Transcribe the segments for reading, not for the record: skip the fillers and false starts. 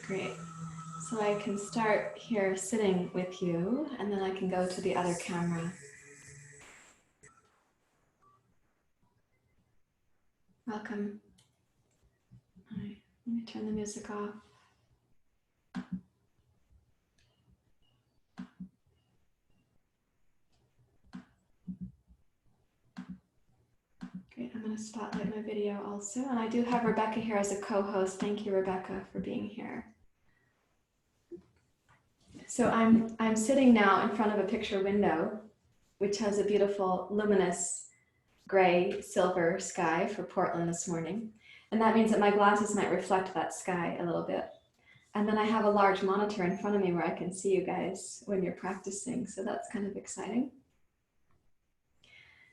Great. So I can start here sitting with you, and then I can go to the other camera. Welcome. All right, let me turn the music off. Great, I'm going to spotlight my video also. And I do have Rebecca here as a co-host. Thank you, Rebecca, for being here. So I'm sitting now in front of a picture window, which has a beautiful luminous gray silver sky for Portland this morning. And that means that my glasses might reflect that sky a little bit. And then I have a large monitor in front of me where I can see you guys when you're practicing. So that's kind of exciting.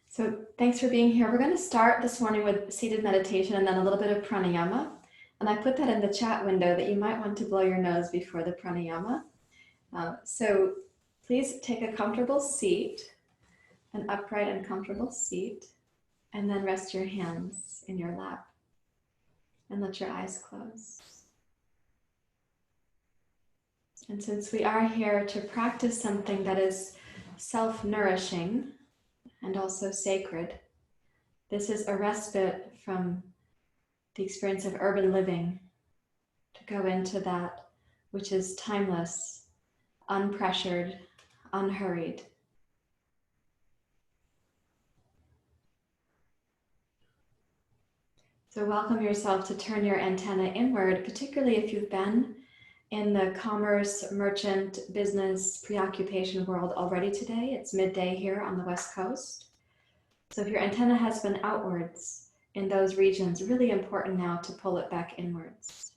So thanks for being here. We're going to start this morning with seated meditation and then a little bit of pranayama. And I put that in the chat window that you might want to blow your nose before the pranayama. So please take a comfortable seat, an upright and comfortable seat, and then rest your hands in your lap and let your eyes close. And since we are here to practice something that is self-nourishing and also sacred, this is a respite from the experience of urban living to go into that which is timeless, unpressured, unhurried. So welcome yourself to turn your antenna inward, particularly if you've been in the commerce, merchant, business, preoccupation world already today. It's midday here on the West Coast. So if your antenna has been outwards in those regions, really important now to pull it back inwards.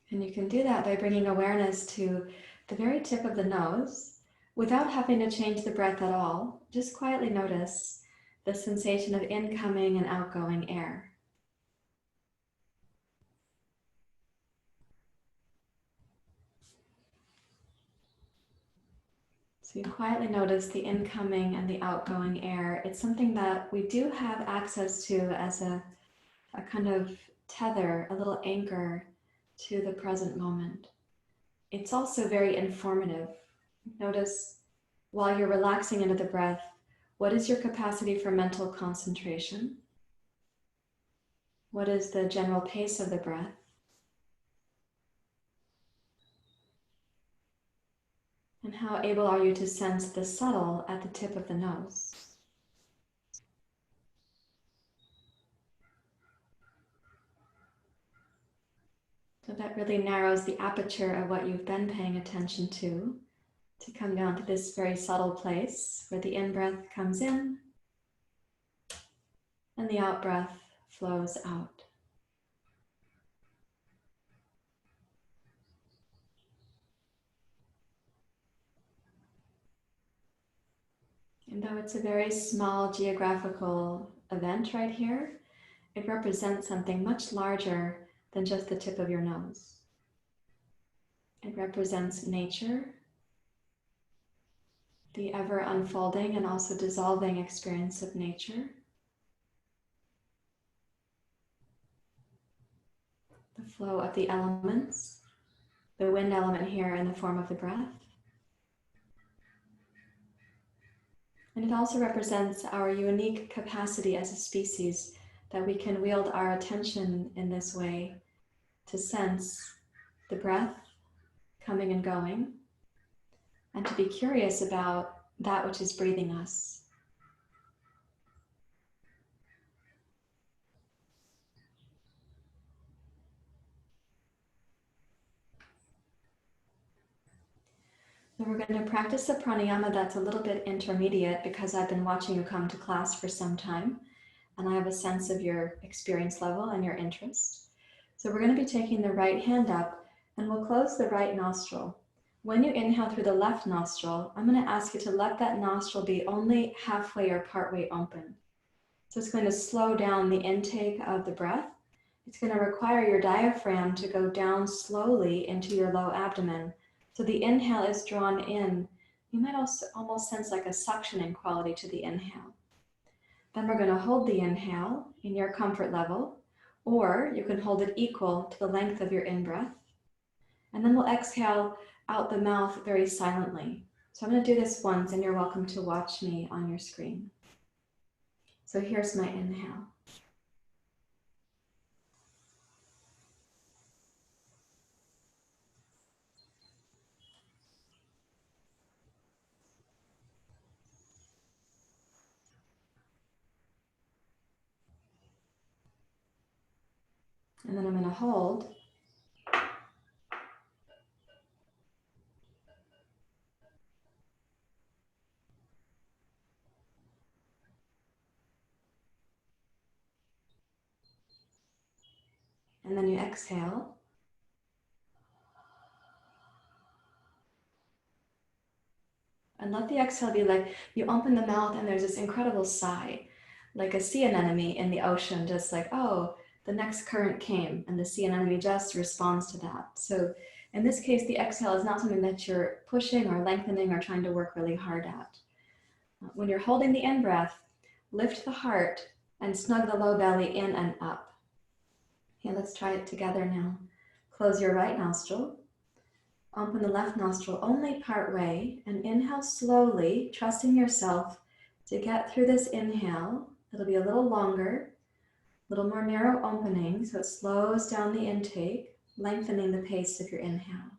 And you can do that by bringing awareness to the very tip of the nose, without having to change the breath at all. Just quietly notice the sensation of incoming and outgoing air. So you quietly notice the incoming and the outgoing air. It's something that we do have access to as a kind of tether, a little anchor to the present moment. It's also very informative. Notice while you're relaxing into the breath, what is your capacity for mental concentration? What is the general pace of the breath? And how able are you to sense the subtle at the tip of the nose? So that really narrows the aperture of what you've been paying attention to come down to this very subtle place where the in-breath comes in and the out-breath flows out. And though it's a very small geographical event right here, it represents something much larger than just the tip of your nose. It represents nature, the ever unfolding and also dissolving experience of nature. The flow of the elements, the wind element here in the form of the breath. And it also represents our unique capacity as a species that we can wield our attention in this way to sense the breath coming and going and to be curious about that which is breathing us. So we're going to practice a pranayama that's a little bit intermediate because I've been watching you come to class for some time and I have a sense of your experience level and your interest. So we're going to be taking the right hand up and we'll close the right nostril. When you inhale through the left nostril, I'm going to ask you to let that nostril be only halfway or partway open. So it's going to slow down the intake of the breath. It's going to require your diaphragm to go down slowly into your low abdomen. So the inhale is drawn in. You might also almost sense like a suctioning quality to the inhale. Then we're going to hold the inhale in your comfort level, or you can hold it equal to the length of your in-breath. And then we'll exhale out the mouth very silently. So I'm going to do this once and you're welcome to watch me on your screen. So here's my inhale. And then I'm going to hold. And then you exhale. And let the exhale be like you open the mouth and there's this incredible sigh, like a sea anemone in the ocean, just like, oh, the next current came and the sea anemone just responds to that. So in this case, the exhale is not something that you're pushing or lengthening or trying to work really hard at. When you're holding the in-breath, lift the heart and snug the low belly in and up. Okay, let's try it together now. Close your right nostril. Open the left nostril only part way and inhale slowly, trusting yourself to get through this inhale. It'll be a little longer, a little more narrow opening, so it slows down the intake, lengthening the pace of your inhale.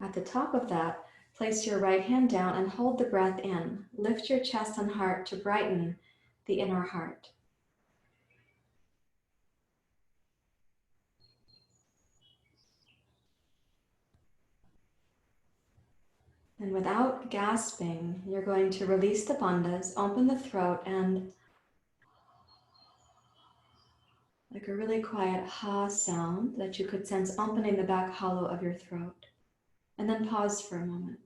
At the top of that, place your right hand down and hold the breath in. Lift your chest and heart to brighten the inner heart. And without gasping, you're going to release the bandhas, open the throat, and like a really quiet ha sound that you could sense opening the back hollow of your throat. and then pause for a moment.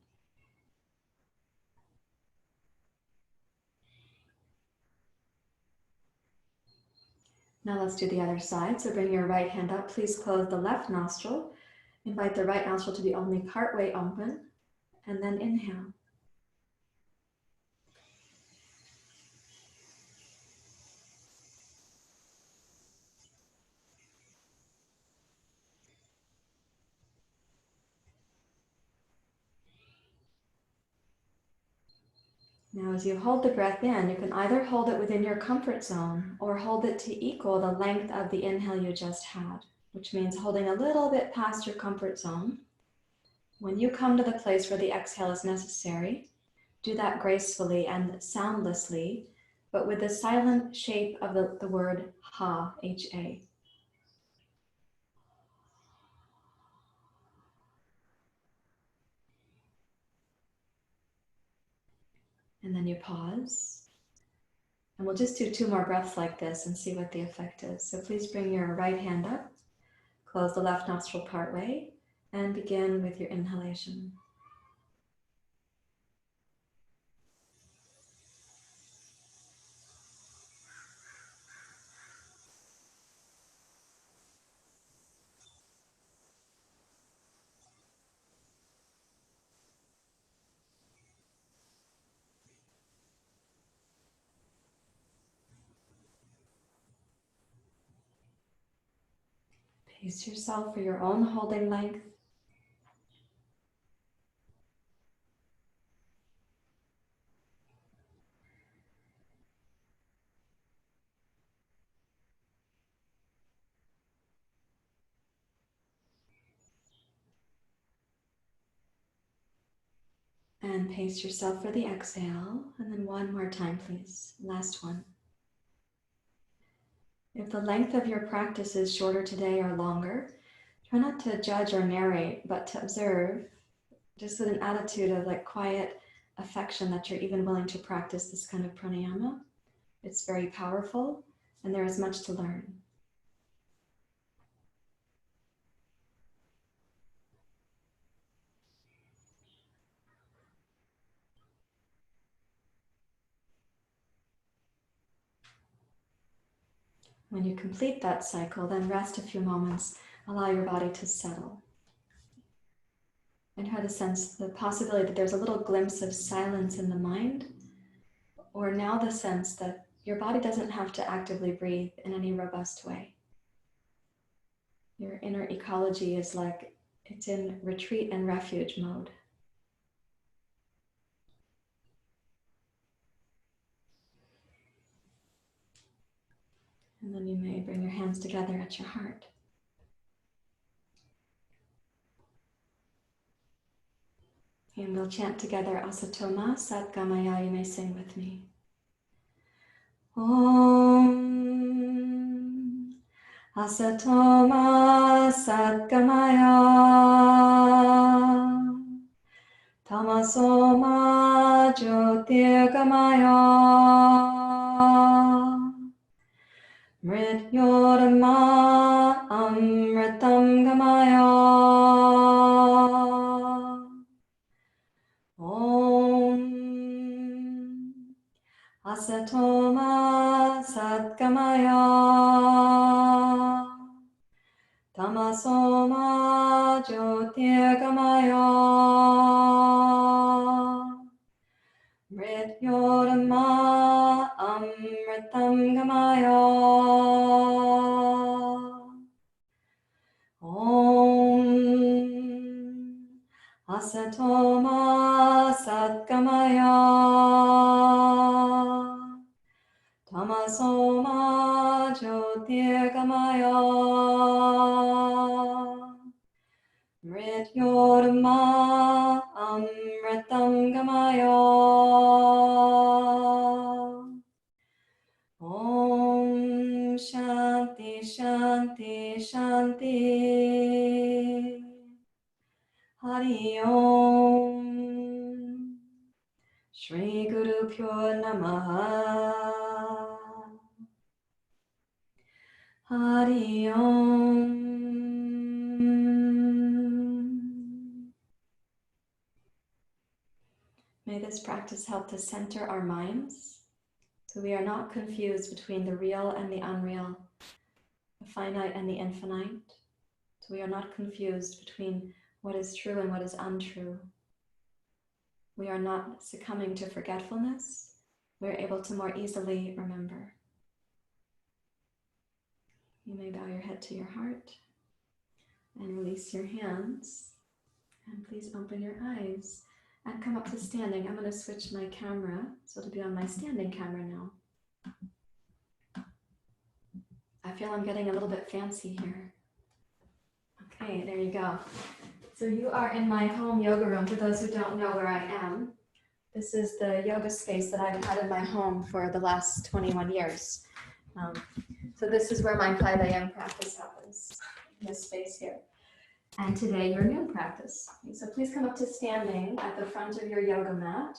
Now let's do the other side. So bring your right hand up. Please close the left nostril. Invite the right nostril to be only partway open, and then inhale. Now as you hold the breath in, you can either hold it within your comfort zone or hold it to equal the length of the inhale you just had, which means holding a little bit past your comfort zone. When you come to the place where the exhale is necessary, do that gracefully and soundlessly, but with the silent shape of the word ha, H-A. And then you pause. And we'll just do 2 more breaths like this and see what the effect is. So please bring your right hand up, close the left nostril partway, and begin with your inhalation. Pace yourself for your own holding length. And pace yourself for the exhale. And then 1 more time, please. Last one. If the length of your practice is shorter today or longer, try not to judge or narrate, but to observe, just with an attitude of like quiet affection that you're even willing to practice this kind of pranayama. It's very powerful, and there is much to learn. When you complete that cycle, then rest a few moments, allow your body to settle. And have the possibility that there's a little glimpse of silence in the mind, or now the sense that your body doesn't have to actively breathe in any robust way. Your inner ecology is like it's in retreat and refuge mode. And then you may bring your hands together at your heart. And we'll chant together Asatoma Satgamaya. You may sing with me. Om Asatoma Satgamaya Tamasoma Jyotirgamaya Mrityorama Amritam Gamaya Om Asatoma Satgamaya Tamasoma Jyotirgamaya Mrityorama Amritam Gamaya Om Asatoma Satgamaya Tamasoma Jyotirgamaya Mrityorama Amritam Gamaya Om Shanti Shanti Shanti Hari Om Shri Guru Pyo Namaha Hari Om May this practice help to center our minds so we are not confused between the real and the unreal, the finite and the infinite. So we are not confused between what is true and what is untrue. We are not succumbing to forgetfulness. We are able to more easily remember. You may bow your head to your heart and release your hands. And please open your eyes and come up to standing. I'm going to switch my camera, so it'll be on my standing camera now. I feel I'm getting a little bit fancy here. Okay, there you go. So you are in my home yoga room. For those who don't know where I am, this is the yoga space that I've had in my home for the last 21 years. So this is where my 5 a.m. practice happens, in this space here. And today, your noon practice. So please come up to standing at the front of your yoga mat.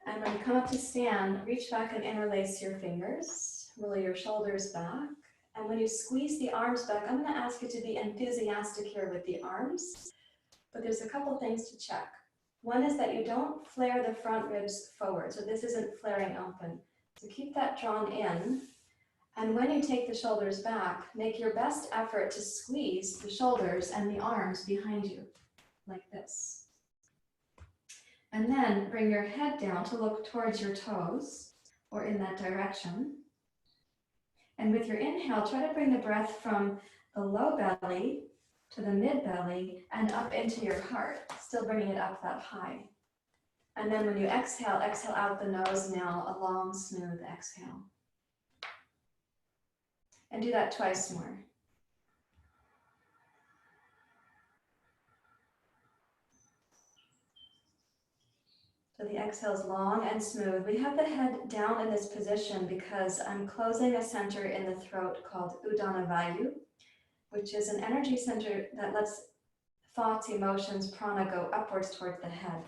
And when you come up to stand, reach back and interlace your fingers. Roll your shoulders back. And when you squeeze the arms back, I'm going to ask you to be enthusiastic here with the arms. But there's a couple things to check. One is that you don't flare the front ribs forward. So this isn't flaring open. So keep that drawn in. And when you take the shoulders back, make your best effort to squeeze the shoulders and the arms behind you, like this. And then bring your head down to look towards your toes, or in that direction. And with your inhale, try to bring the breath from the low belly to the mid belly and up into your heart, still bringing it up that high. And then when you exhale, exhale out the nose now, a long, smooth exhale. And do that twice more. So the exhale is long and smooth. We have the head down in this position because I'm closing a center in the throat called Udana Vayu, which is an energy center that lets thoughts, emotions, prana go upwards towards the head.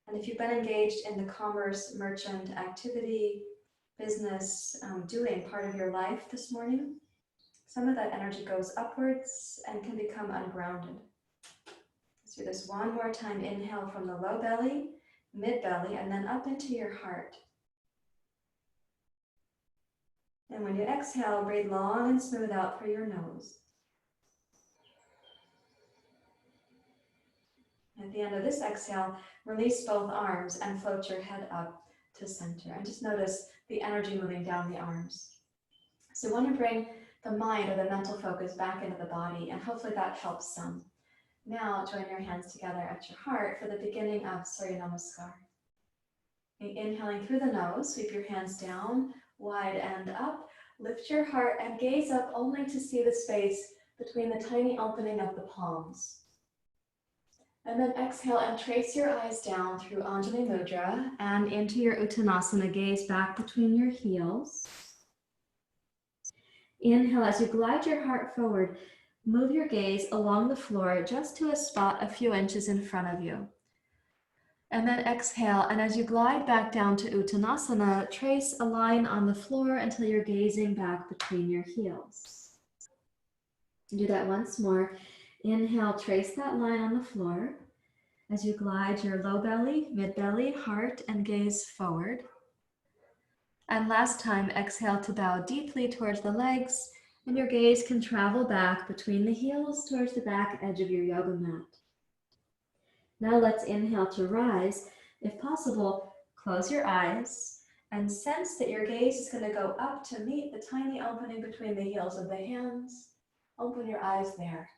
And if you've been engaged in the commerce, merchant activity, business, doing part of your life this morning, some of that energy goes upwards and can become ungrounded. Let's do this one more time. Inhale from the low belly, mid belly, and then up into your heart. And when you exhale, breathe long and smooth out through your nose. At the end of this exhale, release both arms and float your head up to center. And just notice the energy moving down the arms. So you want to bring the mind or the mental focus back into the body, and hopefully that helps some. Now join your hands together at your heart for the beginning of Surya Namaskar. Inhaling through the nose, sweep your hands down, wide and up. Lift your heart and gaze up only to see the space between the tiny opening of the palms. And then exhale and trace your eyes down through Anjali Mudra and into your Uttanasana. Gaze back between your heels. Inhale, as you glide your heart forward, move your gaze along the floor just to a spot a few inches in front of you. And then exhale, and as you glide back down to Uttanasana, trace a line on the floor until you're gazing back between your heels. Do that once more. Inhale, trace that line on the floor as you glide your low belly, mid belly, heart, and gaze forward. And last time, exhale to bow deeply towards the legs, and your gaze can travel back between the heels towards the back edge of your yoga mat. Now let's inhale to rise. If possible, close your eyes and sense that your gaze is going to go up to meet the tiny opening between the heels of the hands. Open your eyes there.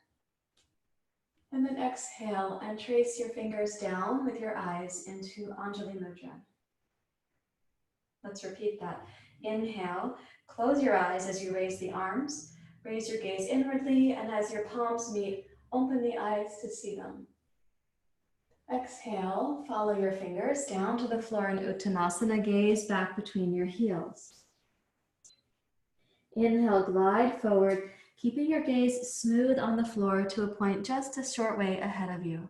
And then exhale and trace your fingers down with your eyes into Anjali Mudra. Let's repeat that. Inhale, close your eyes as you raise the arms. Raise your gaze inwardly, and as your palms meet, open the eyes to see them. Exhale, follow your fingers down to the floor in Uttanasana. Gaze back between your heels. Inhale, glide forward, keeping your gaze smooth on the floor to a point just a short way ahead of you.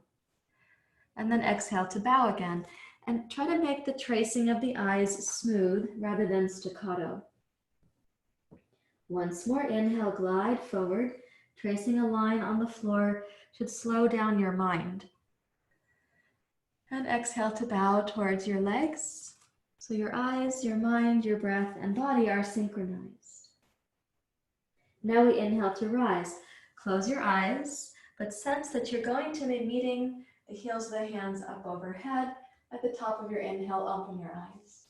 And then exhale to bow again. And try to make the tracing of the eyes smooth rather than staccato. Once more, inhale, glide forward. Tracing a line on the floor should slow down your mind. And exhale to bow towards your legs. So your eyes, your mind, your breath, and body are synchronized. Now we inhale to rise. Close your eyes, but sense that you're going to be meeting the heels of the hands up overhead. At the top of your inhale, open your eyes.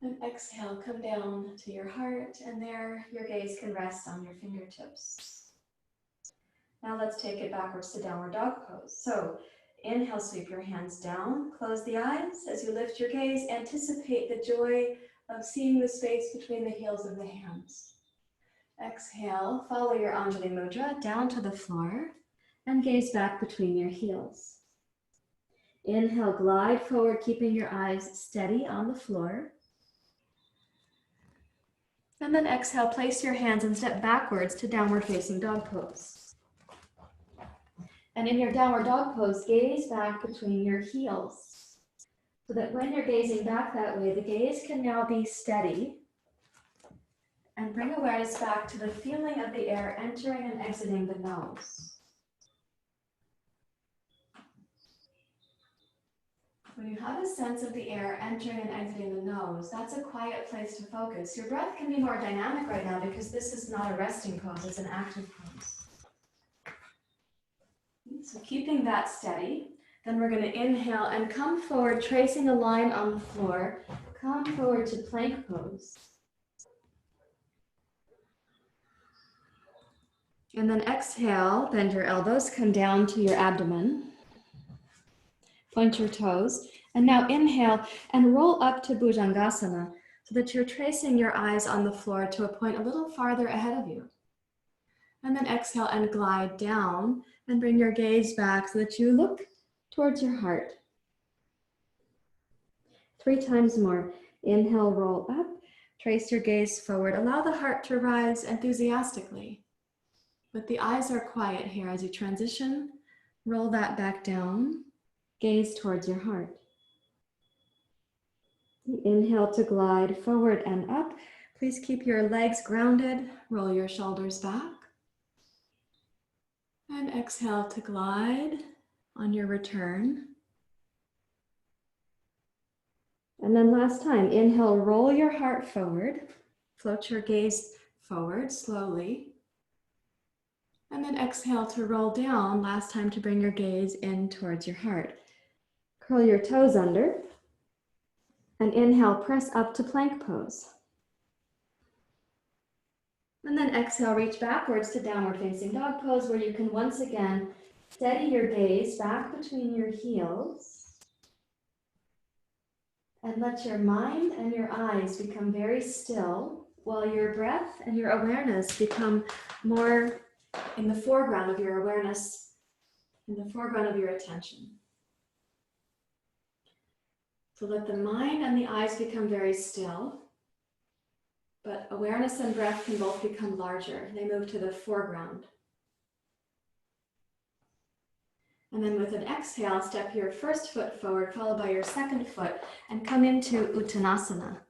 And exhale, come down to your heart, and there your gaze can rest on your fingertips. Now let's take it backwards to downward dog pose. So inhale, sweep your hands down, close the eyes. As you lift your gaze, anticipate the joy of seeing the space between the heels of the hands. Exhale, follow your Anjali Mudra down to the floor and gaze back between your heels. Inhale, glide forward, keeping your eyes steady on the floor. And then exhale, place your hands and step backwards to downward facing dog pose. And in your downward dog pose, gaze back between your heels. So that when you're gazing back that way, the gaze can now be steady. And bring awareness back to the feeling of the air entering and exiting the nose. When you have a sense of the air entering and exiting the nose, that's a quiet place to focus. Your breath can be more dynamic right now because this is not a resting pose, it's an active pose. So keeping that steady, then we're going to inhale and come forward, tracing a line on the floor. Come forward to plank pose. And then exhale, bend your elbows, come down to your abdomen. Point your toes. And now inhale and roll up to Bhujangasana so that you're tracing your eyes on the floor to a point a little farther ahead of you. And then exhale and glide down and bring your gaze back so that you look towards your heart. 3 times more. Inhale, roll up, trace your gaze forward. Allow the heart to rise enthusiastically. But the eyes are quiet here as you transition. Roll that back down. Gaze towards your heart. Inhale to glide forward and up. Please keep your legs grounded. Roll your shoulders back. And exhale to glide on your return. And then last time, inhale, roll your heart forward. Float your gaze forward slowly. And then exhale to roll down, last time to bring your gaze in towards your heart. Curl your toes under. And inhale, press up to plank pose. And then exhale, reach backwards to downward facing dog pose, where you can once again steady your gaze back between your heels. And let your mind and your eyes become very still, while your breath and your awareness become more in the foreground of your awareness, in the foreground of your attention. So let the mind and the eyes become very still, but awareness and breath can both become larger. They move to the foreground. And then with an exhale, step your first foot forward, followed by your second foot, and come into Uttanasana.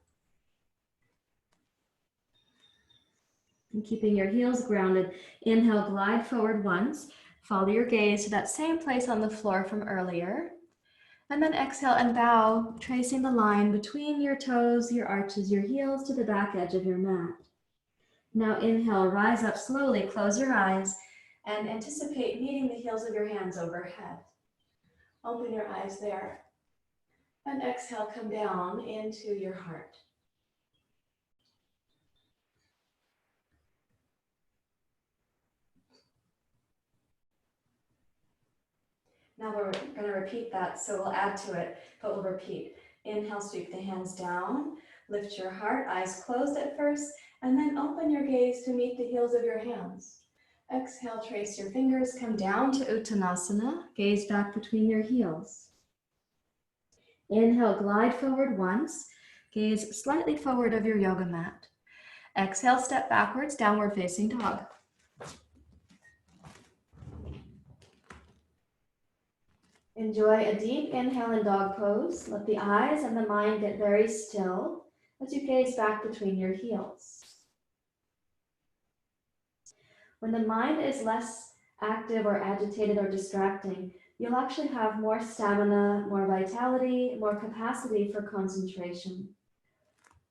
And keeping your heels grounded, inhale, glide forward once. Follow your gaze to that same place on the floor from earlier. And then exhale and bow, tracing the line between your toes, your arches, your heels to the back edge of your mat. Now inhale, rise up slowly, close your eyes, and anticipate meeting the heels of your hands overhead. Open your eyes there. And exhale, come down into your heart. Now we're going to repeat that, so we'll add to it, but we'll repeat. Inhale, sweep the hands down, lift your heart, eyes closed at first, and then open your gaze to meet the heels of your hands. Exhale, trace your fingers, come down to Uttanasana, gaze back between your heels. Inhale, glide forward once, gaze slightly forward of your yoga mat. Exhale, step backwards, downward facing dog. Enjoy a deep inhale in dog pose. Let the eyes and the mind get very still as you gaze back between your heels. When the mind is less active or agitated or distracting, you'll actually have more stamina, more vitality, more capacity for concentration.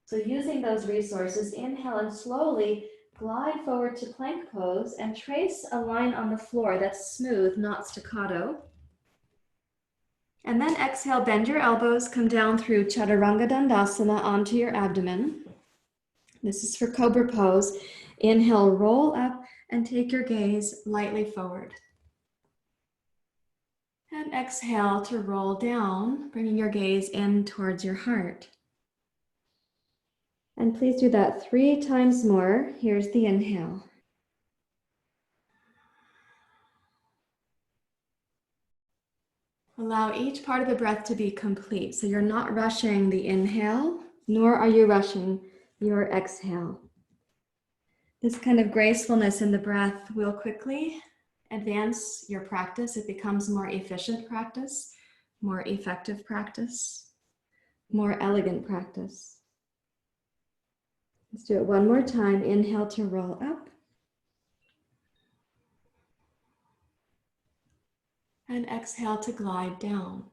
So using those resources, inhale and slowly glide forward to plank pose and trace a line on the floor that's smooth, not staccato. And then exhale, bend your elbows, come down through Chaturanga Dandasana onto your abdomen. This is for Cobra Pose. Inhale, roll up and take your gaze lightly forward. And exhale to roll down, bringing your gaze in towards your heart. And please do that 3 times more. Here's the inhale. Allow each part of the breath to be complete. So you're not rushing the inhale, nor are you rushing your exhale. This kind of gracefulness in the breath will quickly advance your practice. It becomes more efficient practice, more effective practice, more elegant practice. Let's do it one more time. Inhale to roll up. And exhale to glide down.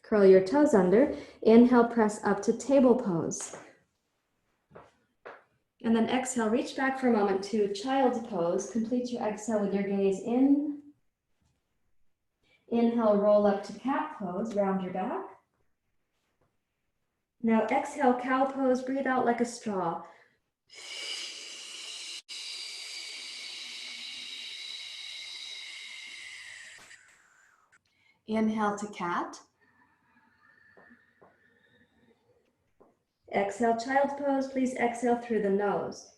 Curl your toes under. Inhale, press up to table pose. And then exhale, reach back for a moment to child's pose. Complete your exhale with your gaze in. Inhale, roll up to cat pose, round your back. Now exhale, cow pose, breathe out like a straw. Inhale to cat. Exhale, child's pose. Please exhale through the nose.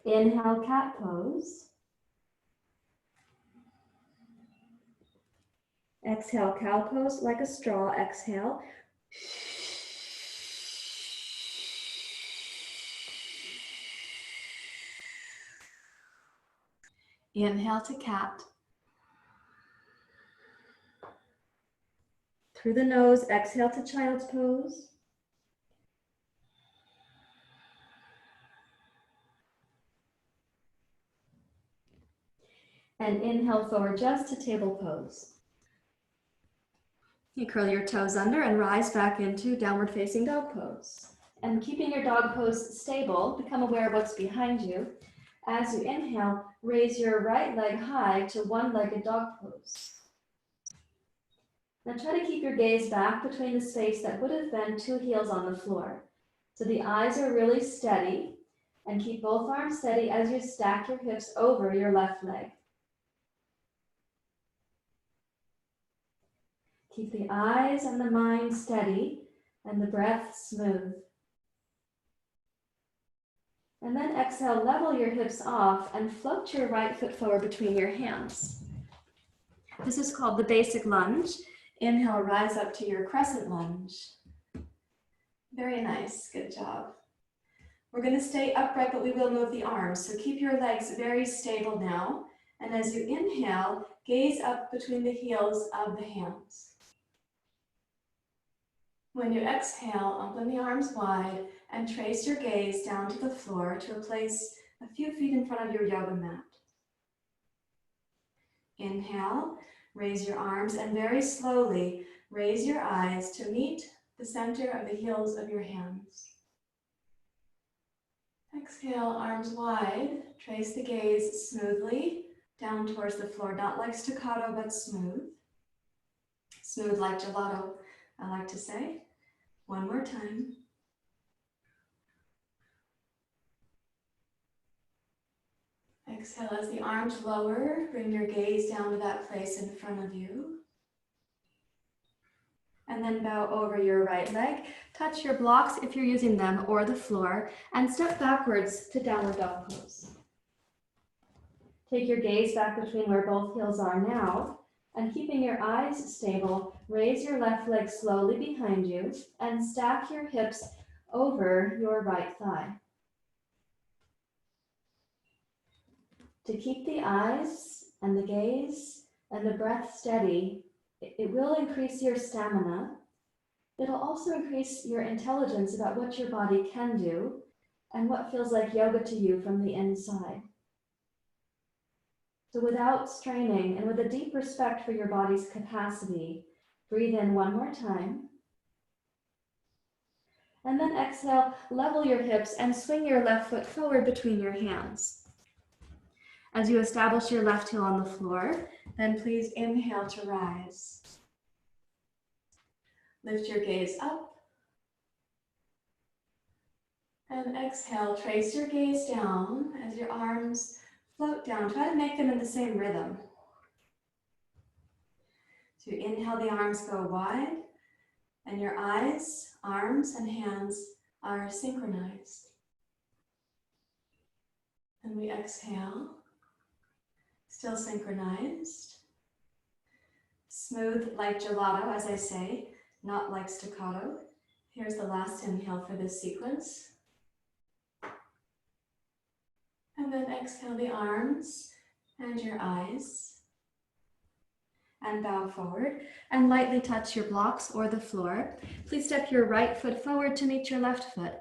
Inhale, cat pose. Exhale, cow pose like a straw. Exhale. Inhale to cat. Through the nose, exhale to child's pose. And inhale forward just to table pose. You curl your toes under and rise back into downward facing dog pose. And keeping your dog pose stable, become aware of what's behind you. As you inhale, raise your right leg high to one-legged dog pose. Now try to keep your gaze back between the space that would have been 2 heels on the floor. So the eyes are really steady, and keep both arms steady as you stack your hips over your left leg. Keep the eyes and the mind steady and the breath smooth. And then exhale, level your hips off and float your right foot forward between your hands. This is called the basic lunge. Inhale, rise up to your crescent lunge. Very nice, good job. We're going to stay upright, but we will move the arms. So keep your legs very stable now. And as you inhale, gaze up between the heels of the hands. When you exhale, open the arms wide and trace your gaze down to the floor to a place a few feet in front of your yoga mat. Inhale, raise your arms and very slowly raise your eyes to meet the center of the heels of your hands. Exhale, arms wide, trace the gaze smoothly down towards the floor, not like staccato, but smooth. Smooth like gelato, I like to say. One more time. Exhale as the arms lower, bring your gaze down to that place in front of you. And then bow over your right leg. Touch your blocks if you're using them or the floor, and step backwards to downward dog pose. Take your gaze back between where both heels are now, and keeping your eyes stable, raise your left leg slowly behind you and stack your hips over your right thigh. To keep the eyes and the gaze and the breath steady, it will increase your stamina. It'll also increase your intelligence about what your body can do, and what feels like yoga to you from the inside. So without straining and with a deep respect for your body's capacity, breathe in one more time. And then exhale, level your hips and swing your left foot forward between your hands. As you establish your left heel on the floor, then please inhale to rise. Lift your gaze up. And exhale, trace your gaze down as your arms float down. Try to make them in the same rhythm. So you inhale, the arms go wide, and your eyes, arms, and hands are synchronized. And we exhale, still synchronized. Smooth like gelato, as I say, not like staccato. Here's the last inhale for this sequence. And then exhale the arms and your eyes. And bow forward and lightly touch your blocks or the floor. Please step your right foot forward to meet your left foot.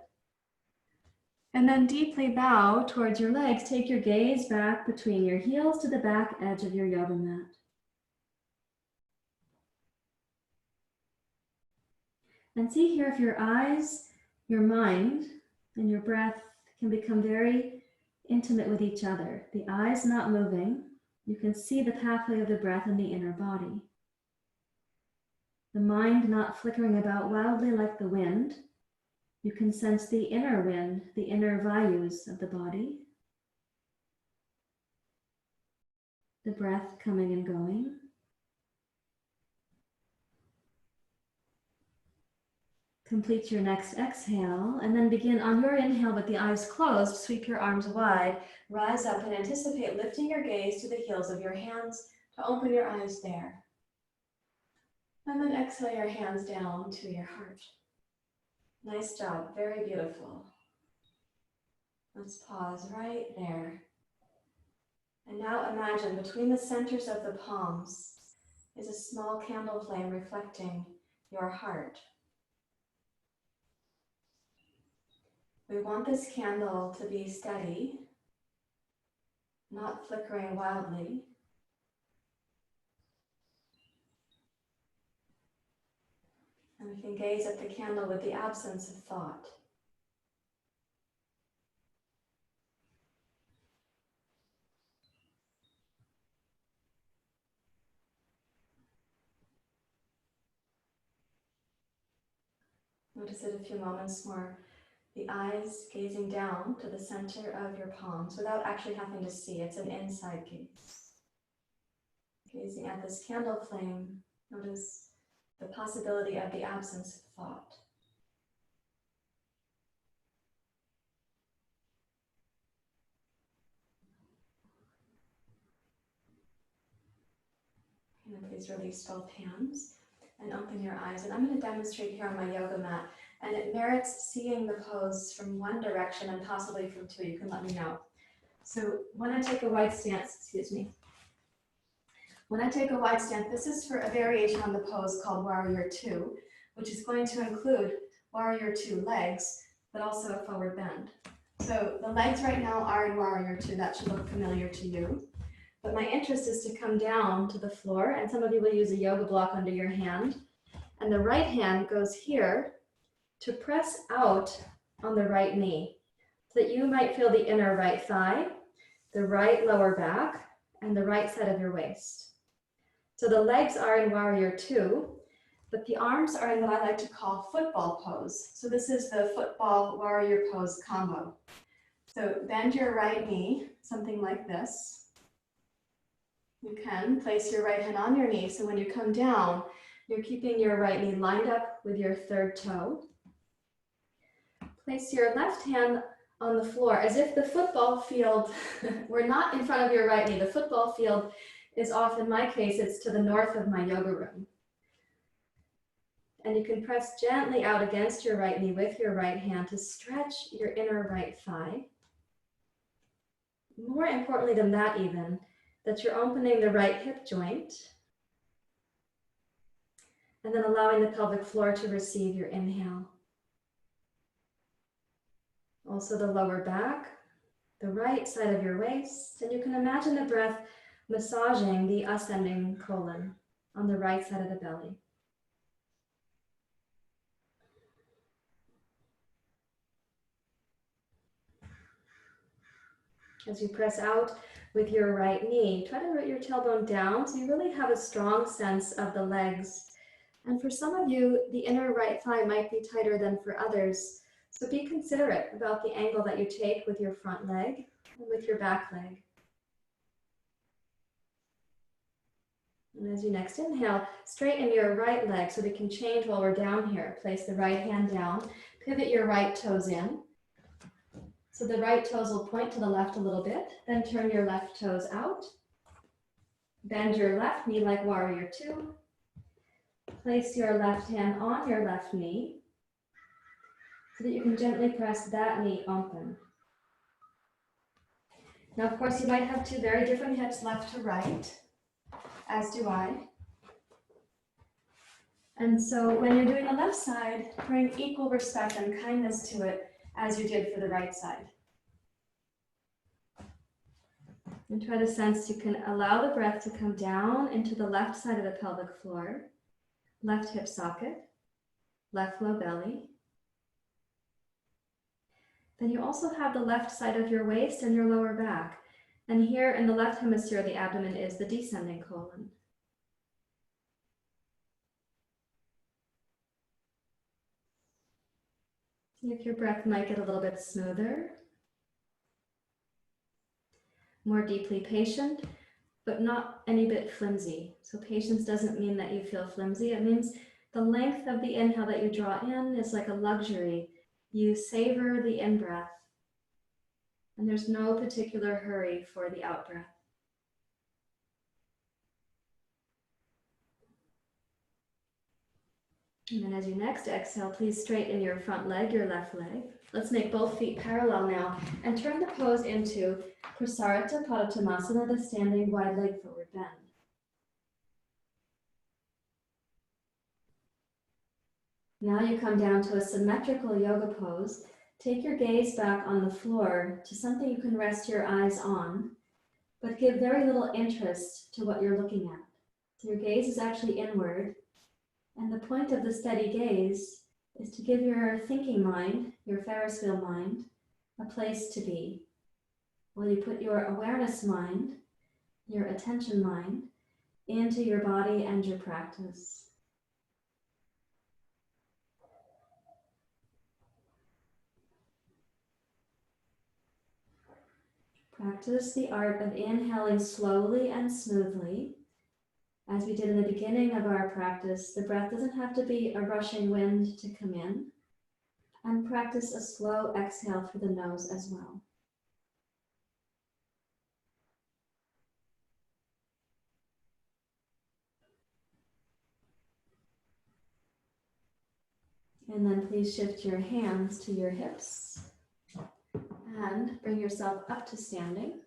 And then deeply bow towards your legs. Take your gaze back between your heels to the back edge of your yoga mat. And see here if your eyes, your mind, and your breath can become very intimate with each other. The eyes not moving. You can see the pathway of the breath in the inner body. The mind not flickering about wildly like the wind. You can sense the inner wind, the inner vayus of the body. The breath coming and going. Complete your next exhale and then begin on your inhale with the eyes closed. Sweep your arms wide, rise up and anticipate lifting your gaze to the heels of your hands to open your eyes there. And then exhale your hands down to your heart. Nice job, very beautiful. Let's pause right there. And now imagine between the centers of the palms is a small candle flame reflecting your heart. We want this candle to be steady, not flickering wildly. And we can gaze at the candle with the absence of thought. Notice it a few moments more. The eyes gazing down to the center of your palms without actually having to see. It's an inside gaze. Gazing at this candle flame, notice the possibility of the absence of thought. And then please release both hands and open your eyes. And I'm going to demonstrate here on my yoga mat. And it merits seeing the pose from one direction and possibly from two. You can let me know. So when I take a wide stance, when I take a wide stance, this is for a variation on the pose called Warrior Two, which is going to include Warrior Two legs, but also a forward bend. So the legs right now are in Warrior Two. That should look familiar to you. But my interest is to come down to the floor, and some of you will use a yoga block under your hand. And the right hand goes here to press out on the right knee so that you might feel the inner right thigh, the right lower back, and the right side of your waist. So the legs are in Warrior Two, but the arms are in what I like to call football pose. So this is the football warrior pose combo. So bend your right knee, something like this. You can place your right hand on your knee, so when you come down, you're keeping your right knee lined up with your third toe. Place your left hand on the floor as if the football field were not in front of your right knee. The football field is off, in my case, it's to the north of my yoga room. And you can press gently out against your right knee with your right hand to stretch your inner right thigh. More importantly than that even, that you're opening the right hip joint and then allowing the pelvic floor to receive your inhale. Also the lower back, the right side of your waist, and you can imagine the breath massaging the ascending colon on the right side of the belly. As you press out with your right knee, try to root your tailbone down so you really have a strong sense of the legs. And for some of you, the inner right thigh might be tighter than for others. So be considerate about the angle that you take with your front leg and with your back leg. And as you next inhale, straighten your right leg so we can change while we're down here. Place the right hand down, pivot your right toes in. So the right toes will point to the left a little bit, then turn your left toes out. Bend your left knee like warrior two. Place your left hand on your left knee so that you can gently press that knee open. Now, of course, you might have two very different hips, left to right, as do I. And so when you're doing the left side, bring equal respect and kindness to it as you did for the right side. And try to sense you can allow the breath to come down into the left side of the pelvic floor, left hip socket, left low belly. Then you also have the left side of your waist and your lower back. And here in the left hemisphere of the abdomen is the descending colon. See if your breath might get a little bit smoother, more deeply patient, but not any bit flimsy. So patience doesn't mean that you feel flimsy. It means the length of the inhale that you draw in is like a luxury. You savor the in-breath, and there's no particular hurry for the out-breath. And then as you next exhale, please straighten your front leg, your left leg. Let's make both feet parallel now and turn the pose into Prasarita Padottanasana, the standing wide leg forward bend. Now you come down to a symmetrical yoga pose. Take your gaze back on the floor to something you can rest your eyes on, but give very little interest to what you're looking at. So your gaze is actually inward, and the point of the steady gaze is to give your thinking mind, your Ferris wheel mind, a place to be, while you put your awareness mind, your attention mind, into your body and your practice. Practice the art of inhaling slowly and smoothly. As we did in the beginning of our practice, the breath doesn't have to be a rushing wind to come in. And practice a slow exhale through the nose as well. And then please shift your hands to your hips and bring yourself up to standing.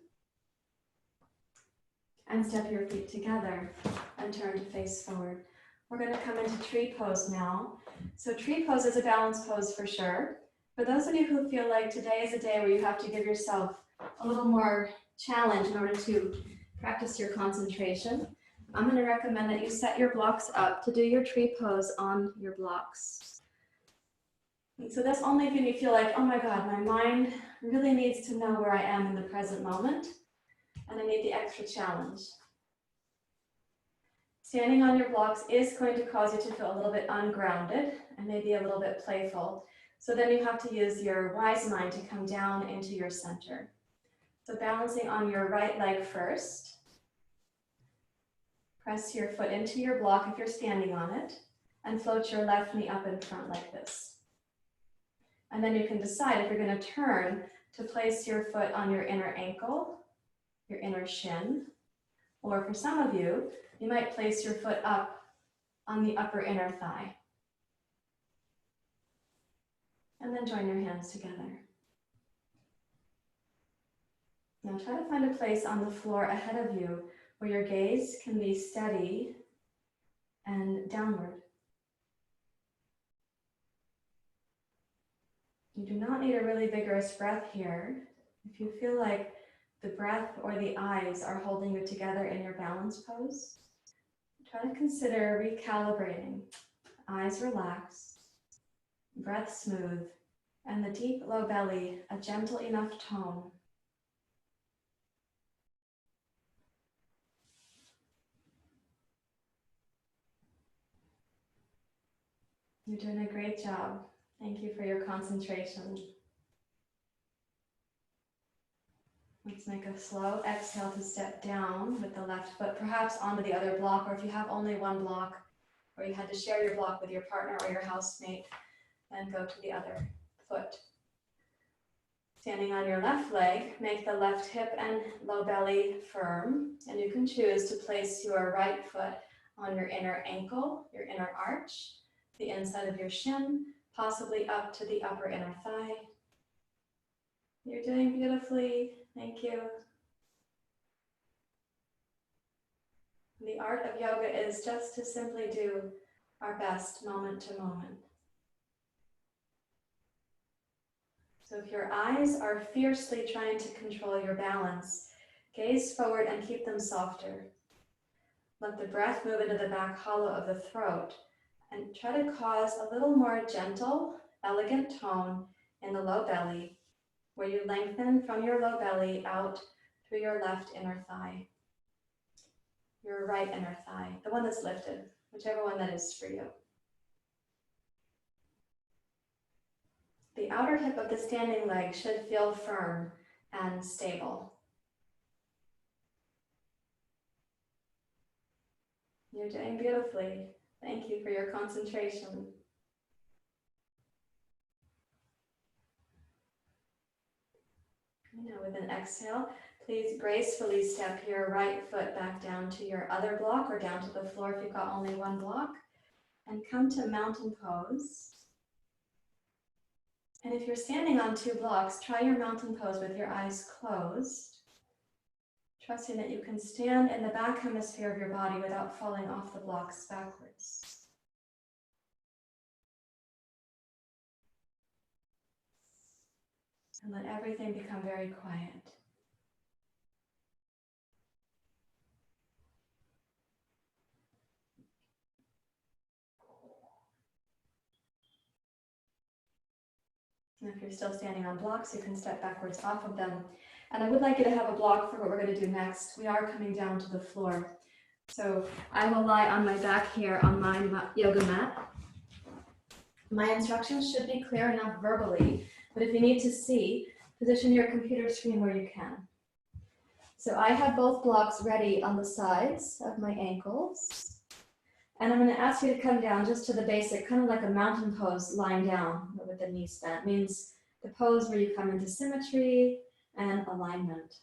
And step your feet together and turn to face forward. We're going to come into tree pose now. So tree pose is a balance pose for sure. For those of you who feel like today is a day where you have to give yourself a little more challenge in order to practice your concentration, I'm going to recommend that you set your blocks up to do your tree pose on your blocks. And so that's only when you feel like, oh my God, my mind really needs to know where I am in the present moment, and I need the extra challenge. Standing on your blocks is going to cause you to feel a little bit ungrounded and maybe a little bit playful. So then you have to use your wise mind to come down into your center. So balancing on your right leg first. Press your foot into your block if you're standing on it, and float your left knee up in front like this. And then you can decide if you're going to turn to place your foot on your inner ankle, your inner shin, or for some of you, you might place your foot up on the upper inner thigh. And then join your hands together. Now try to find a place on the floor ahead of you where your gaze can be steady and downward. You do not need a really vigorous breath here. If you feel like the breath or the eyes are holding you together in your balance pose, try to consider recalibrating. Eyes relaxed, breath smooth, and the deep low belly a gentle enough tone. You're doing a great job. Thank you for your concentration. Let's make a slow exhale to step down with the left foot, perhaps onto the other block, or if you have only one block, or you had to share your block with your partner or your housemate, then go to the other foot. Standing on your left leg, make the left hip and low belly firm, and you can choose to place your right foot on your inner ankle, your inner arch, the inside of your shin, possibly up to the upper inner thigh. You're doing beautifully. Thank you. The art of yoga is just to simply do our best moment to moment. So if your eyes are fiercely trying to control your balance, gaze forward and keep them softer. Let the breath move into the back hollow of the throat and try to cause a little more gentle, elegant tone in the low belly, where you lengthen from your low belly out through your left inner thigh, your right inner thigh, the one that's lifted, whichever one that is for you. The outer hip of the standing leg should feel firm and stable. You're doing beautifully. Thank you for your concentration. Now with an exhale, please gracefully step your right foot back down to your other block or down to the floor if you've got only one block, and come to mountain pose. And if you're standing on two blocks, try your mountain pose with your eyes closed, trusting that you can stand in the back hemisphere of your body without falling off the blocks backwards. And let everything become very quiet. And if you're still standing on blocks, you can step backwards off of them. And I would like you to have a block for what we're going to do next. We are coming down to the floor. So I will lie on my back here on my yoga mat. My instructions should be clear enough verbally, but if you need to see, position your computer screen where you can. So I have both blocks ready on the sides of my ankles. And I'm going to ask you to come down just to the basic, kind of like a mountain pose, lying down with the knees bent. It means the pose where you come into symmetry and alignment.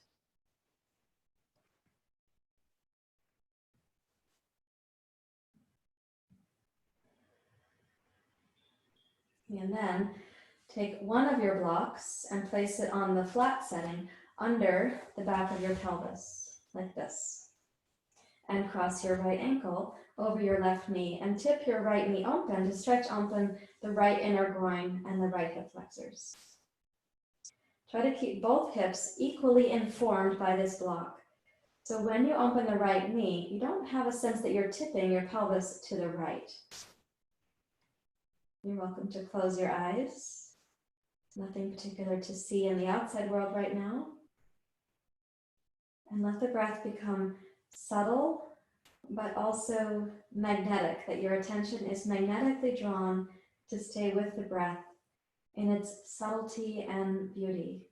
And then take one of your blocks and place it on the flat setting under the back of your pelvis, like this. And cross your right ankle over your left knee and tip your right knee open to stretch open the right inner groin and the right hip flexors. Try to keep both hips equally informed by this block. So when you open the right knee, you don't have a sense that you're tipping your pelvis to the right. You're welcome to close your eyes. Nothing particular to see in the outside world right now. And let the breath become subtle, but also magnetic, that your attention is magnetically drawn to stay with the breath in its subtlety and beauty.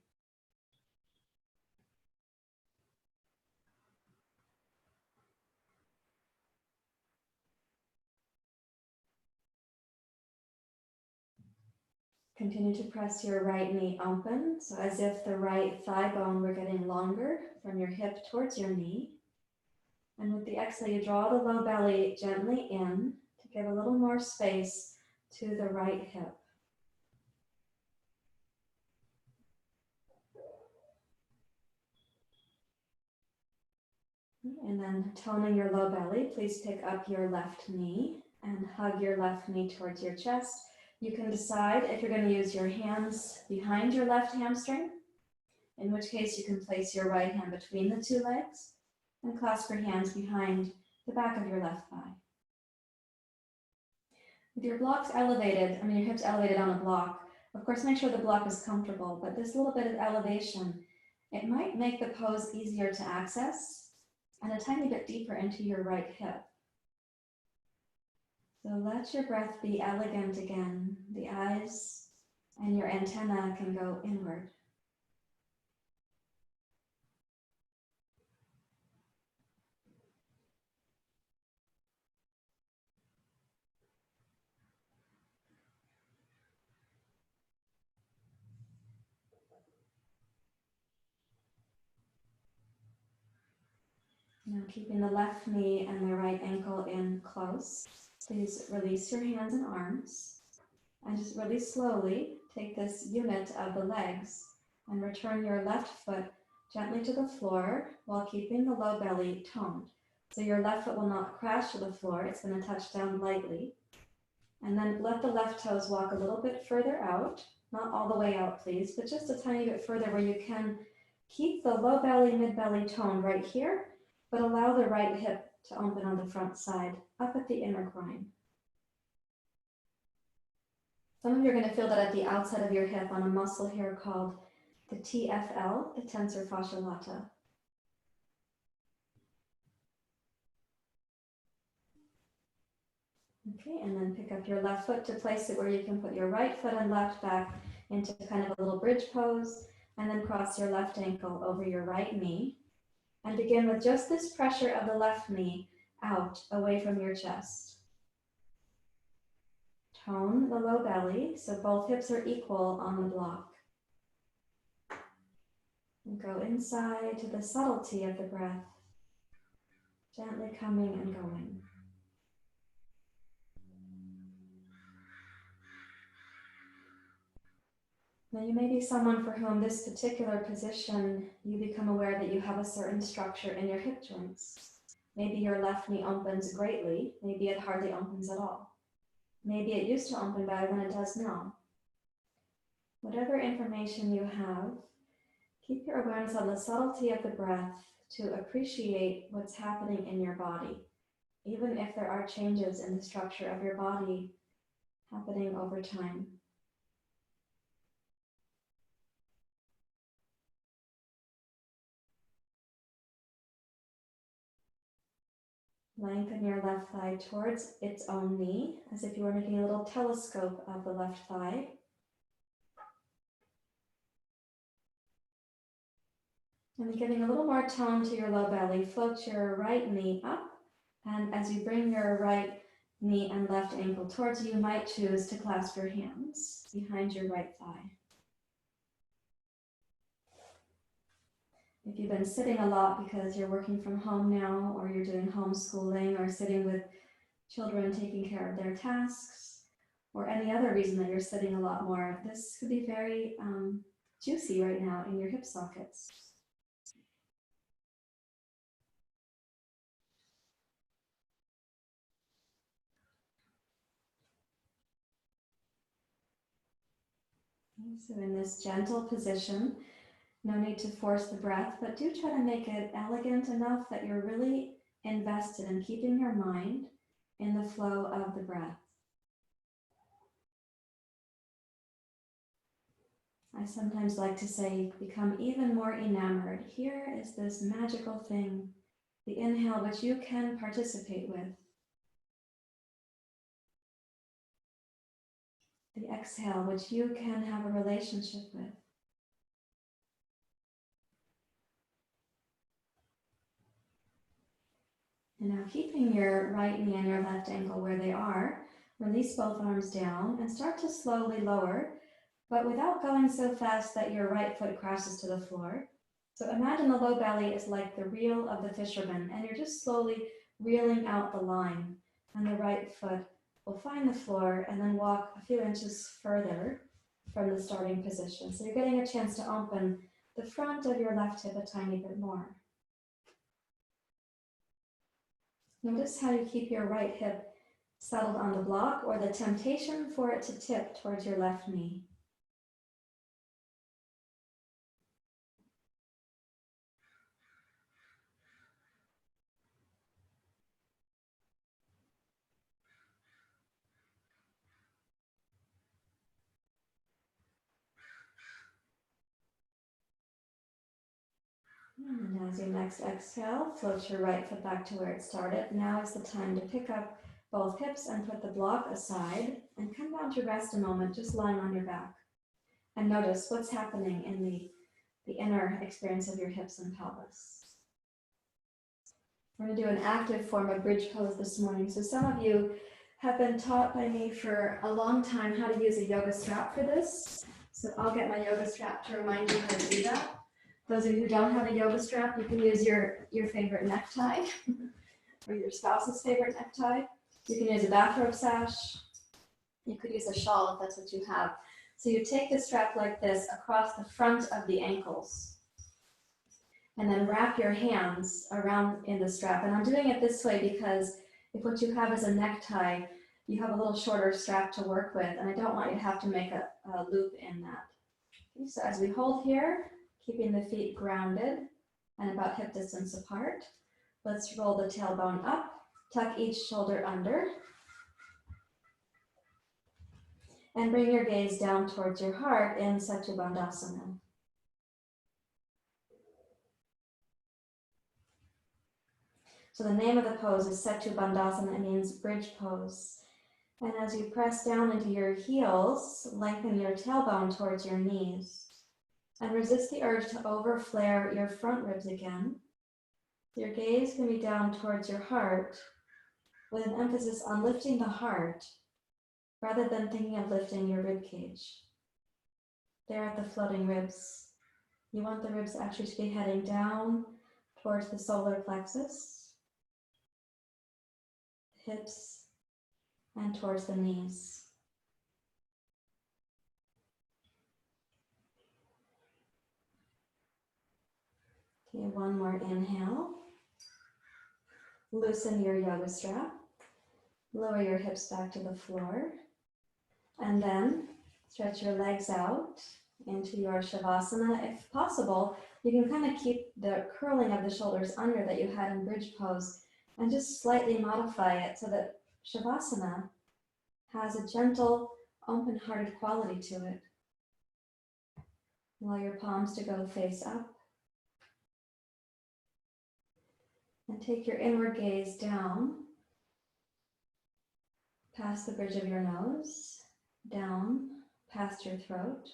Continue to press your right knee open, so as if the right thigh bone were getting longer from your hip towards your knee. And with the exhale, you draw the low belly gently in to give a little more space to the right hip. And then toning your low belly, please pick up your left knee and hug your left knee towards your chest. You can decide if you're going to use your hands behind your left hamstring, in which case you can place your right hand between the two legs and clasp your hands behind the back of your left thigh. With your blocks elevated, your hips elevated on a block, of course, make sure the block is comfortable, but this little bit of elevation, it might make the pose easier to access and a tiny bit deeper into your right hip. So let your breath be elegant again. The eyes and your antenna can go inward. Now keeping the left knee and the right ankle in close, please release your hands and arms and just really slowly take this unit of the legs and return your left foot gently to the floor while keeping the low belly toned. So your left foot will not crash to the floor, it's going to touch down lightly. And then let the left toes walk a little bit further out, not all the way out please, but just a tiny bit further where you can keep the low belly, mid belly toned right here, but allow the right hip to open on the front side, up at the inner groin. Some of you are going to feel that at the outside of your hip on a muscle here called the TFL, the tensor fascia lata. Okay, and then pick up your left foot to place it where you can put your right foot and left back into kind of a little bridge pose, and then cross your left ankle over your right knee. And begin with just this pressure of the left knee out, away from your chest. Tone the low belly so both hips are equal on the block. And go inside to the subtlety of the breath, gently coming and going. Now you may be someone for whom this particular position, you become aware that you have a certain structure in your hip joints. Maybe your left knee opens greatly, maybe it hardly opens at all. Maybe it used to open better than it does now. Whatever information you have, keep your awareness on the subtlety of the breath to appreciate what's happening in your body, even if there are changes in the structure of your body happening over time. Lengthen your left thigh towards its own knee, as if you were making a little telescope of the left thigh. And giving a little more tone to your low belly, float your right knee up. And as you bring your right knee and left ankle towards you, you might choose to clasp your hands behind your right thigh. If you've been sitting a lot because you're working from home now, or you're doing homeschooling, or sitting with children taking care of their tasks, or any other reason that you're sitting a lot more, this could be very juicy right now in your hip sockets. So in this gentle position, no need to force the breath, but do try to make it elegant enough that you're really invested in keeping your mind in the flow of the breath. I sometimes like to say, become even more enamored. Here is this magical thing, the inhale, which you can participate with. The exhale, which you can have a relationship with. And now keeping your right knee and your left ankle where they are, release both arms down and start to slowly lower, but without going so fast that your right foot crashes to the floor. So imagine the low belly is like the reel of the fisherman, and you're just slowly reeling out the line, and the right foot will find the floor and then walk a few inches further from the starting position. So you're getting a chance to open the front of your left hip a tiny bit more. Notice how you keep your right hip settled on the block or the temptation for it to tip towards your left knee. And as your next exhale, float your right foot back to where it started. Now is the time to pick up both hips and put the block aside and come down to rest a moment, just lying on your back. And notice what's happening in the inner experience of your hips and pelvis. We're going to do an active form of bridge pose this morning. So some of you have been taught by me for a long time how to use a yoga strap for this. So I'll get my yoga strap to remind you how to do that. Those of you who don't have a yoga strap, you can use your favorite necktie or your spouse's favorite necktie. You can use a bathrobe sash. You could use a shawl if that's what you have. So you take the strap like this across the front of the ankles and then wrap your hands around in the strap. And I'm doing it this way because if what you have is a necktie, you have a little shorter strap to work with, and I don't want you to have to make a loop in that. Okay, so as we hold here, keeping the feet grounded and about hip distance apart, let's roll the tailbone up, tuck each shoulder under, and bring your gaze down towards your heart in Setu Bandhasana. So the name of the pose is Setu Bandhasana. It means bridge pose. And as you press down into your heels, lengthen your tailbone towards your knees and resist the urge to over-flare your front ribs again. Your gaze can be down towards your heart with an emphasis on lifting the heart rather than thinking of lifting your rib cage. There at the floating ribs, you want the ribs actually to be heading down towards the solar plexus, hips, and towards the knees. Okay, one more inhale. Loosen your yoga strap. Lower your hips back to the floor. And then stretch your legs out into your Shavasana. If possible, you can kind of keep the curling of the shoulders under that you had in bridge pose and just slightly modify it so that Shavasana has a gentle, open-hearted quality to it. Allow your palms to go face up. And take your inward gaze down, past the bridge of your nose, down past your throat,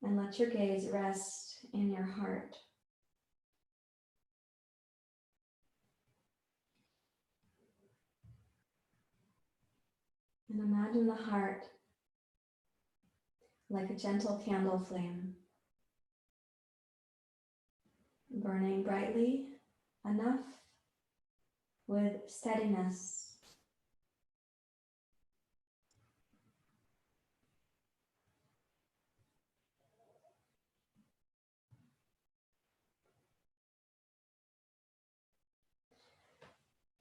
and let your gaze rest in your heart. And imagine the heart like a gentle candle flame, burning brightly enough with steadiness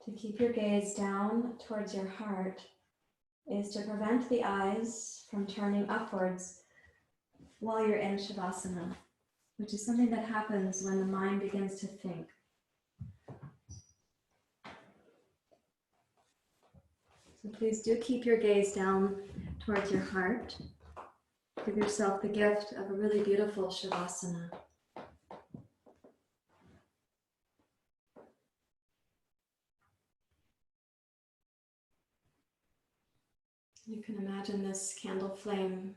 to keep your gaze down towards your heart is to prevent the eyes from turning upwards while you're in Shavasana, which is something that happens when the mind begins to think. So please do keep your gaze down towards your heart. Give yourself the gift of a really beautiful Shavasana. You can imagine this candle flame.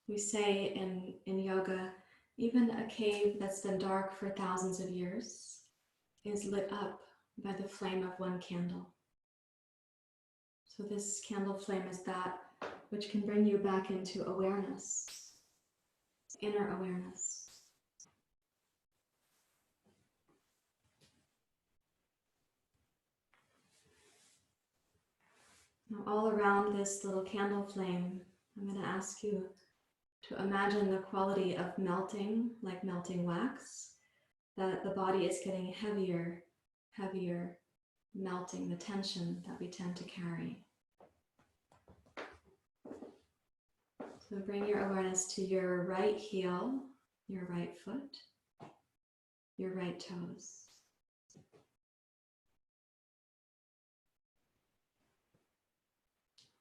We say in yoga, even a cave that's been dark for thousands of years is lit up by the flame of one candle. So this candle flame is that which can bring you back into awareness, inner awareness. Now, all around this little candle flame, I'm going to ask you to imagine the quality of melting, like melting wax, that the body is getting heavier, heavier, melting the tension that we tend to carry. So bring your awareness to your right heel, your right foot, your right toes.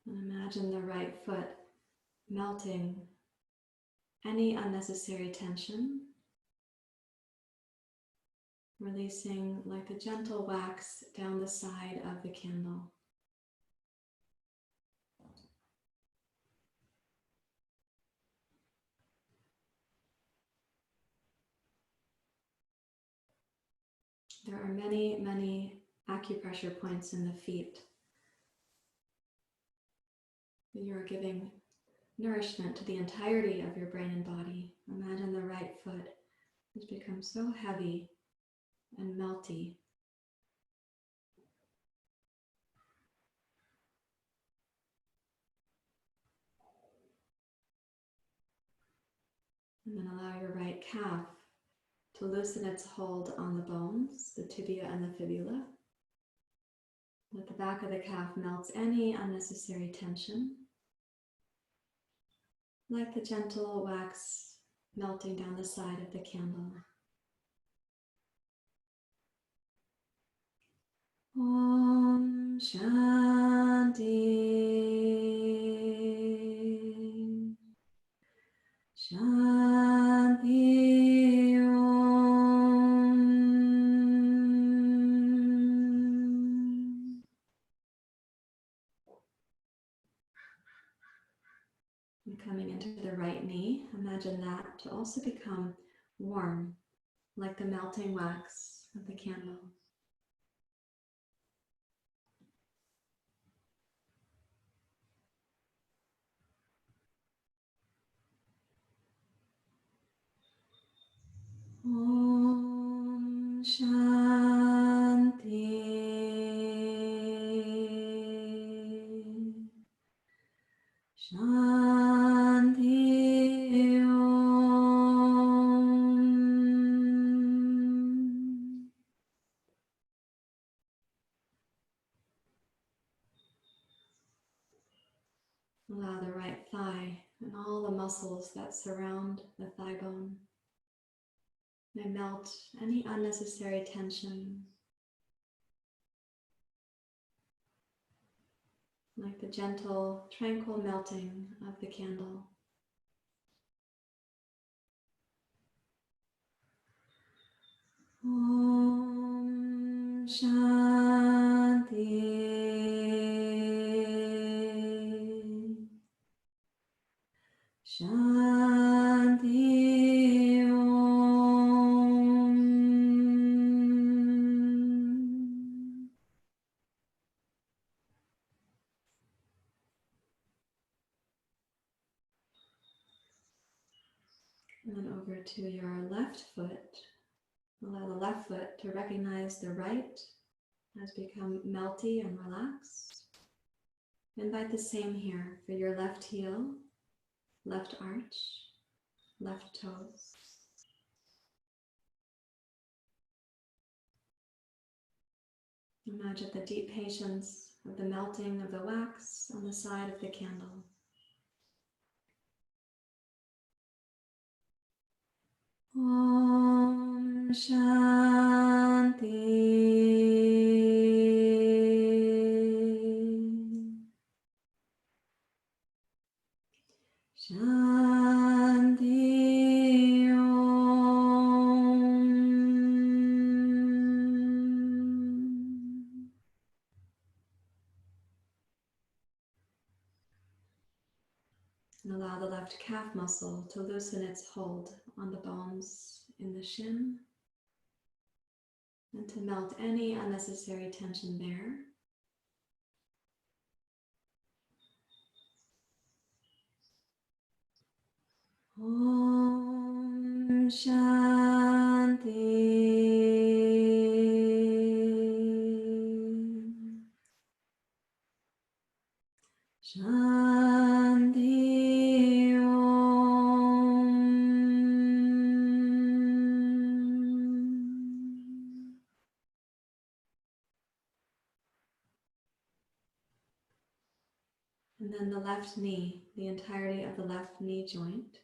And imagine the right foot melting any unnecessary tension, releasing like a gentle wax down the side of the candle. There are many, many acupressure points in the feet. You are giving nourishment to the entirety of your brain and body. Imagine the right foot has become so heavy and melty. And then allow your right calf to loosen its hold on the bones, the tibia and the fibula. Let the back of the calf melts any unnecessary tension, like the gentle wax melting down the side of the candle. Om Shanti. Shanti Om. And coming into the right knee, imagine that to also become warm, like the melting wax of the candle. Om Shanti. Shanti Om. Allow the right thigh and all the muscles that surround the thigh bone may melt any unnecessary tension, like the gentle, tranquil melting of the candle. Om Shanti. Shanti Om. And then over to your left foot. Allow the left foot to recognize the right has become melty and relaxed. Invite the same here for your left heel, left arch, left toes. Imagine the deep patience of the melting of the wax on the side of the candle. Om Shanti. Shanti Om. And allow the left calf muscle to loosen its hold on the bones in the shin and to melt any unnecessary tension there. Om Shanti. Shanti Om. And then the left knee, the entirety of the left knee joint.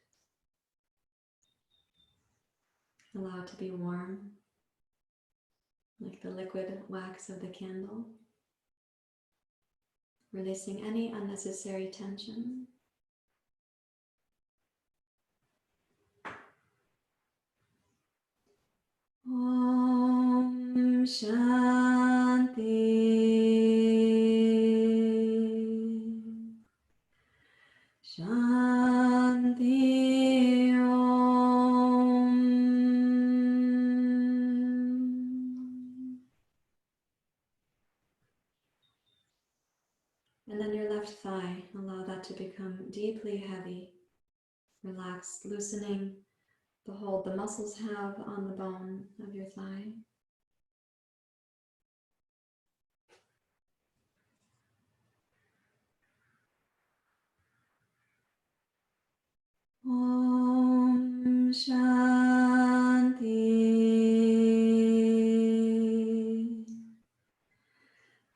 Allow it to be warm, like the liquid wax of the candle. Releasing any unnecessary tension. Om Shanti. Shanti Om. And then your left thigh, allow that to become deeply heavy, relaxed, loosening the hold the muscles have on the bone of your thigh. Om Shanti.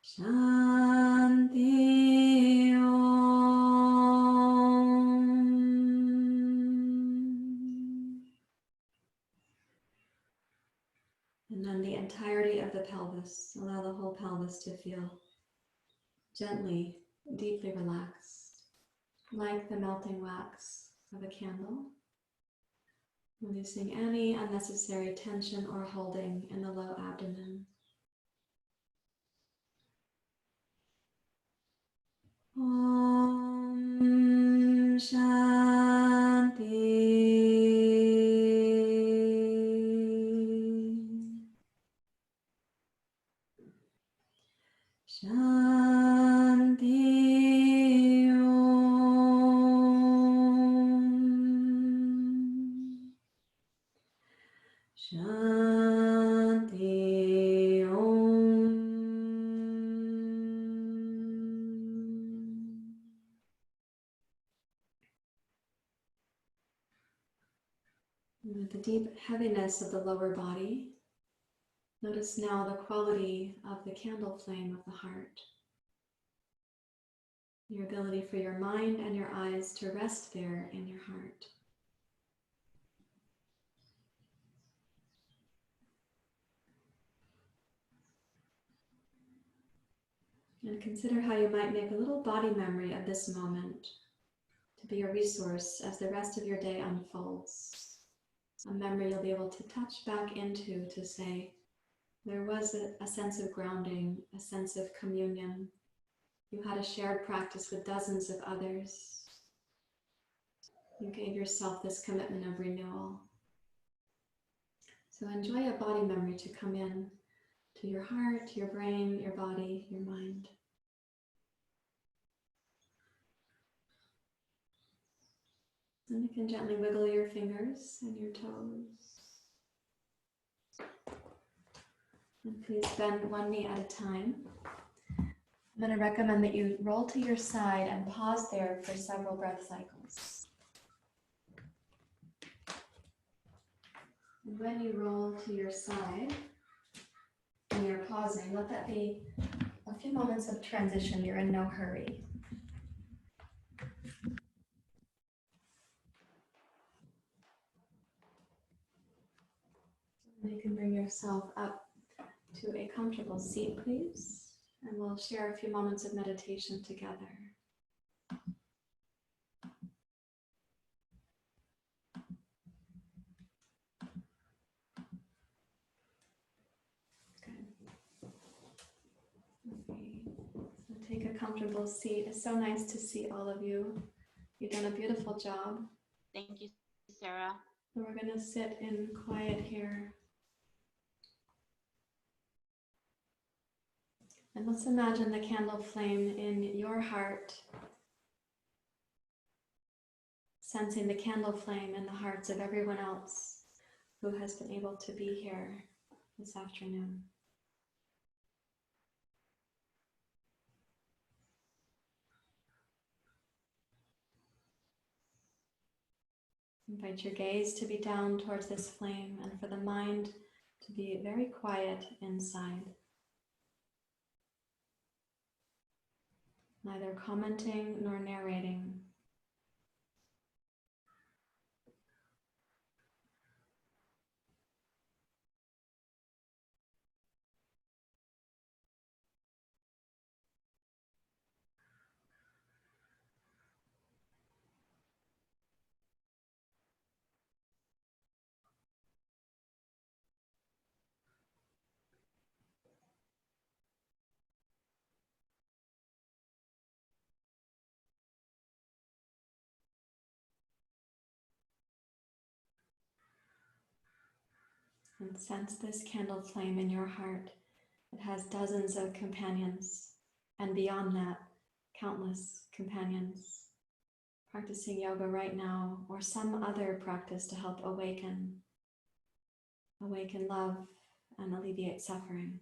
Shanti Om. And then the entirety of the pelvis. Allow the whole pelvis to feel gently, deeply relaxed, like the melting wax of a candle. Releasing any unnecessary tension or holding in the low abdomen. Om Shanti. Shanti Om. Shanti Om. With the deep heaviness of the lower body, notice now the quality of the candle flame of the heart. Your ability for your mind and your eyes to rest there in your heart. And consider how you might make a little body memory of this moment to be a resource as the rest of your day unfolds. A memory you'll be able to touch back into to say, there was a sense of grounding, a sense of communion. You had a shared practice with dozens of others. You gave yourself this commitment of renewal. So enjoy a body memory to come in to your heart, your brain, your body, your mind. And you can gently wiggle your fingers and your toes. And please bend one knee at a time. I'm going to recommend that you roll to your side and pause there for several breath cycles. And when you roll to your side and you're pausing, let that be a few moments of transition. You're in no hurry. And you can bring yourself up to a comfortable seat, please. And we'll share a few moments of meditation together. Take a comfortable seat. It's so nice to see all of you. You've done a beautiful job. Thank you, Sarah. And we're going to sit in quiet here. And let's imagine the candle flame in your heart, sensing the candle flame in the hearts of everyone else who has been able to be here this afternoon. Invite your gaze to be down towards this flame and for the mind to be very quiet inside. neither commenting nor narrating. And sense this candle flame in your heart. It has dozens of companions, and beyond that, countless companions practicing yoga right now, or some other practice to help awaken love and alleviate suffering.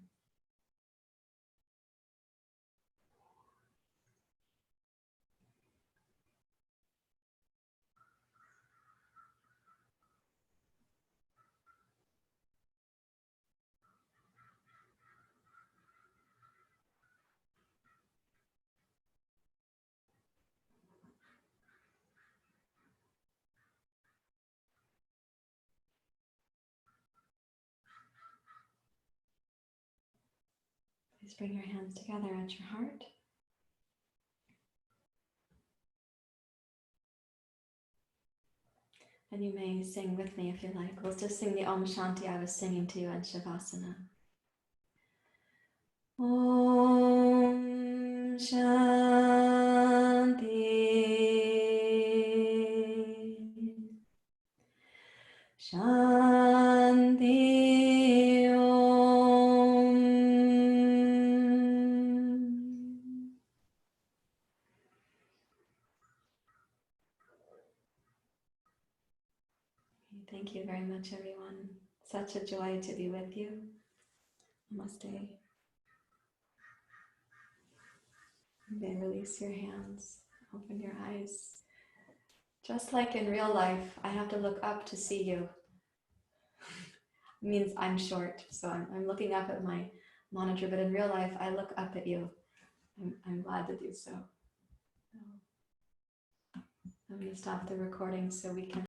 Please bring your hands together at your heart. And you may sing with me if you like. We'll just sing the Om Shanti I was singing to you in Shavasana. Om Shanti. Shanti Om. Thank you very much, everyone. Such a joy to be with you. Namaste. You may release your hands, open your eyes. Just like in real life, I have to look up to see you. It means I'm short, so I'm looking up at my monitor, but in real life, I look up at you. I'm glad to do so. I'm going to stop the recording so we can